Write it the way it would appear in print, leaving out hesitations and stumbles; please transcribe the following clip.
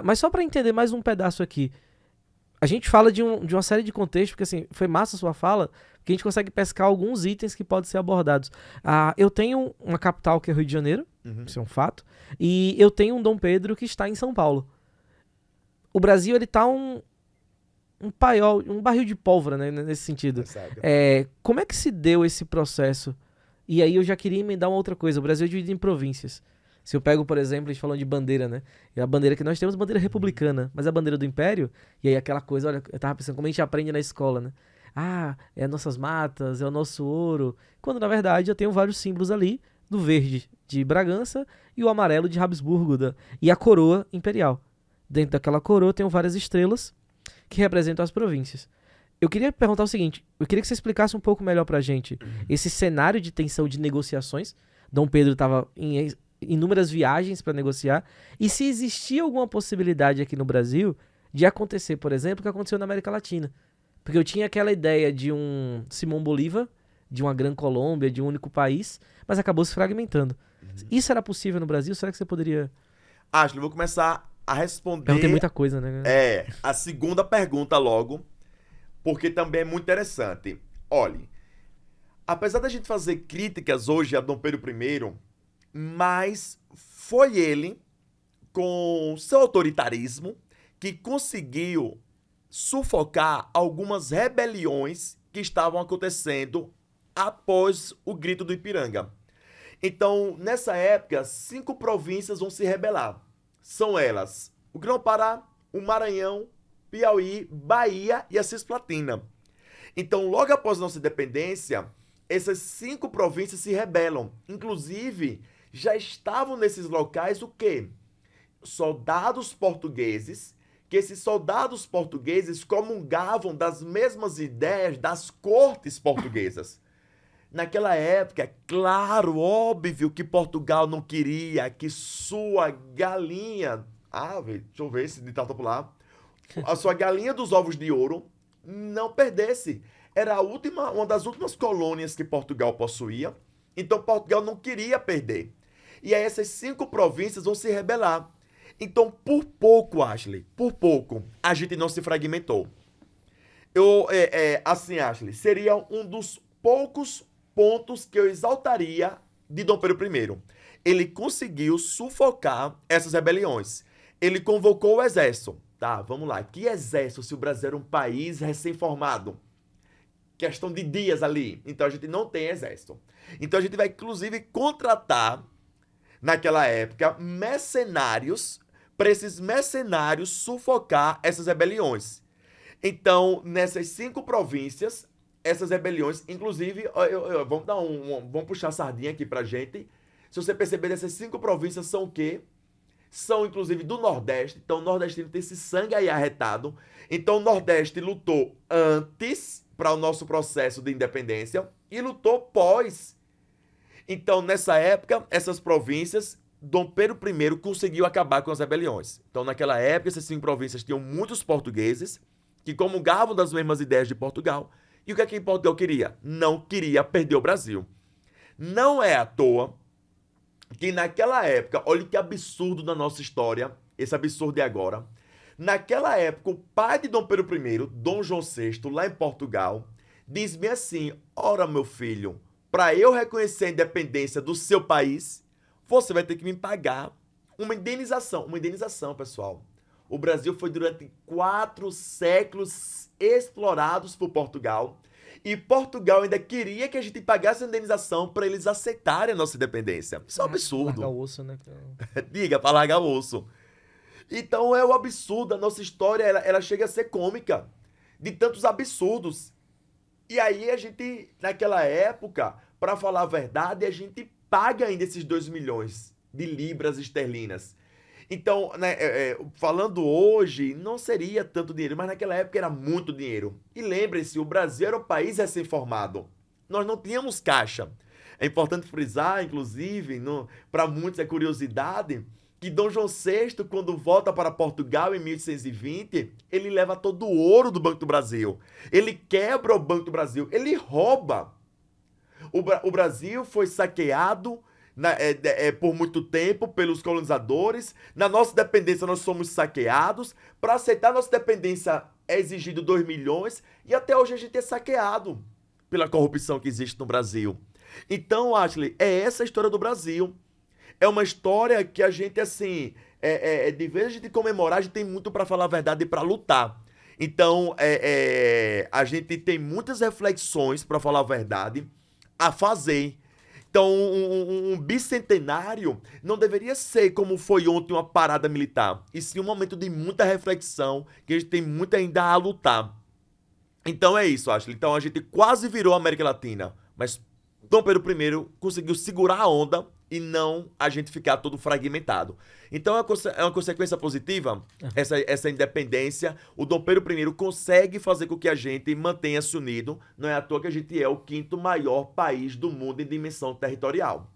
Mas só para entender mais um pedaço aqui, a gente fala de uma série de contextos, porque assim, foi massa a sua fala, que a gente consegue pescar alguns itens que podem ser abordados. Eu tenho uma capital que é o Rio de Janeiro, isso é um fato, e eu tenho um Dom Pedro que está em São Paulo. O Brasil, ele tá um paiol, um barril de pólvora, né, nesse sentido. Como é que se deu esse processo? E aí eu já queria emendar uma outra coisa. O Brasil é dividido em províncias. Se eu pego, por exemplo, a gente falando de bandeira, né? E a bandeira que nós temos é a bandeira republicana, mas a bandeira do Império, e aí aquela coisa, olha, eu tava pensando como a gente aprende na escola, né? É nossas matas, é o nosso ouro. Quando, na verdade, eu tenho vários símbolos ali, do verde de Bragança e o amarelo de Habsburgo, e a coroa imperial. Dentro daquela coroa tem várias estrelas que representam as províncias. Eu queria perguntar o seguinte, eu queria que você explicasse um pouco melhor pra gente esse cenário de tensão de negociações. Dom Pedro estava em inúmeras viagens para negociar, e se existia alguma possibilidade aqui no Brasil de acontecer, por exemplo, o que aconteceu na América Latina. Porque eu tinha aquela ideia de um Simão Bolívar, de uma Gran Colômbia, de um único país, mas acabou se fragmentando. Isso era possível no Brasil? Será que você poderia... Ashley, eu vou começar a responder... Perguntei muita coisa, né? A segunda pergunta logo, porque também é muito interessante. Olhe, apesar da gente fazer críticas hoje a Dom Pedro I, mas foi ele, com seu autoritarismo, que conseguiu sufocar algumas rebeliões que estavam acontecendo após o Grito do Ipiranga. Então, nessa época, 5 províncias vão se rebelar. São elas o Grão-Pará, o Maranhão, Piauí, Bahia e a Cisplatina. Então, logo após a nossa independência, essas 5 províncias se rebelam. Inclusive, já estavam nesses locais o quê? Soldados portugueses, que esses soldados portugueses comungavam das mesmas ideias das cortes portuguesas. Naquela época, é claro, óbvio que Portugal não queria que sua galinha... deixa eu ver esse ditado popular. A sua galinha dos ovos de ouro não perdesse. Era uma das últimas colônias que Portugal possuía. Então, Portugal não queria perder. E aí essas 5 províncias vão se rebelar. Então, por pouco, Ashley, por pouco, a gente não se fragmentou. Assim, Ashley, seria um dos poucos pontos que eu exaltaria de Dom Pedro I. Ele conseguiu sufocar essas rebeliões. Ele convocou o exército. Tá, vamos lá. Que exército se o Brasil era um país recém-formado? Questão de dias ali. Então, a gente não tem exército. Então, a gente vai, inclusive, contratar, naquela época, mercenários, para esses mercenários sufocar essas rebeliões. Então, nessas 5 províncias, essas rebeliões, inclusive, vamos puxar a sardinha aqui pra gente. Se você perceber, essas 5 províncias são o quê? São, inclusive, do Nordeste. Então, o nordestino tem esse sangue aí arretado. Então, o Nordeste lutou antes para o nosso processo de independência e lutou pós. Então, nessa época, essas províncias, Dom Pedro I conseguiu acabar com as rebeliões. Então, naquela época, essas 5 províncias tinham muitos portugueses que comungavam das mesmas ideias de Portugal. E o que é que Portugal queria? Não queria perder o Brasil. Não é à toa que naquela época, olha que absurdo na nossa história, esse absurdo é agora. Naquela época, o pai de Dom Pedro I, Dom João VI, lá em Portugal, diz-me assim: ora, meu filho, para eu reconhecer a independência do seu país, você vai ter que me pagar uma indenização. Uma indenização, pessoal. O Brasil foi durante 4 séculos explorados por Portugal. E Portugal ainda queria que a gente pagasse a indenização para eles aceitarem a nossa independência. Isso é um absurdo. Largar o osso, né? Diga, para largar o osso. Então é um absurdo. A nossa história, ela chega a ser cômica. De tantos absurdos. E aí a gente, naquela época, para falar a verdade, a gente paga ainda esses 2 milhões de libras esterlinas. Então, né, falando hoje, não seria tanto dinheiro, mas naquela época era muito dinheiro. E lembre-se, o Brasil era um país recém-formado. Nós não tínhamos caixa. É importante frisar, inclusive, para muitos é curiosidade, que Dom João VI, quando volta para Portugal em 1820, ele leva todo o ouro do Banco do Brasil. Ele quebra o Banco do Brasil, ele rouba. O Brasil foi saqueado por muito tempo pelos colonizadores. Na nossa dependência, nós somos saqueados. Para aceitar nossa dependência, é exigido 2 milhões. E até hoje a gente é saqueado pela corrupção que existe no Brasil. Então, Ashley, é essa a história do Brasil. É uma história que a gente, assim, de vez a gente comemorar, a gente tem muito para falar a verdade e para lutar. Então, a gente tem muitas reflexões, para falar a verdade, a fazer. Então, um bicentenário não deveria ser como foi ontem uma parada militar, e sim um momento de muita reflexão, que a gente tem muito ainda a lutar. Então é isso, Ashley. Então a gente quase virou a América Latina, mas Dom Pedro I conseguiu segurar a onda e não a gente ficar todo fragmentado. Então é uma consequência positiva, essa independência. O Dom Pedro I consegue fazer com que a gente mantenha-se unido. Não é à toa que a gente é o 5º maior país do mundo em dimensão territorial.